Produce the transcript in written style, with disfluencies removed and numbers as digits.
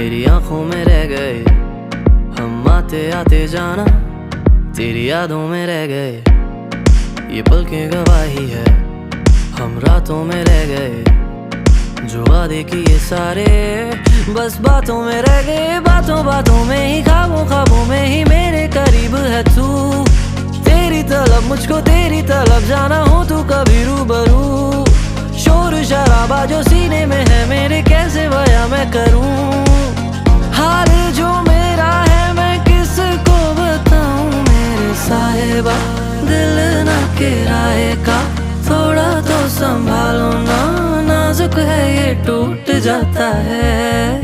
मेरी आंखों में रह गए। हम आते आते जाना तेरी यादों में रह गए। ये पल की गवाही है, हम रातों में रह गए। जो वादे किए सारे बस बातों में रह गए। बातों बातों में ही, ख्वाबों ख्वाबों में ही मेरे करीब है तू। तेरी तलब मुझको, तेरी तलब जाना हो तू कभी रूबरू। शोर शराबा जो सीने में है मेरे, कैसे बयां मैं करूं। हाल जो मेरा है मैं किसको बताऊं मेरे साहिबा। दिल ना किराए का, थोड़ा तो संभालो ना, नाजुक है ये टूट जाता है।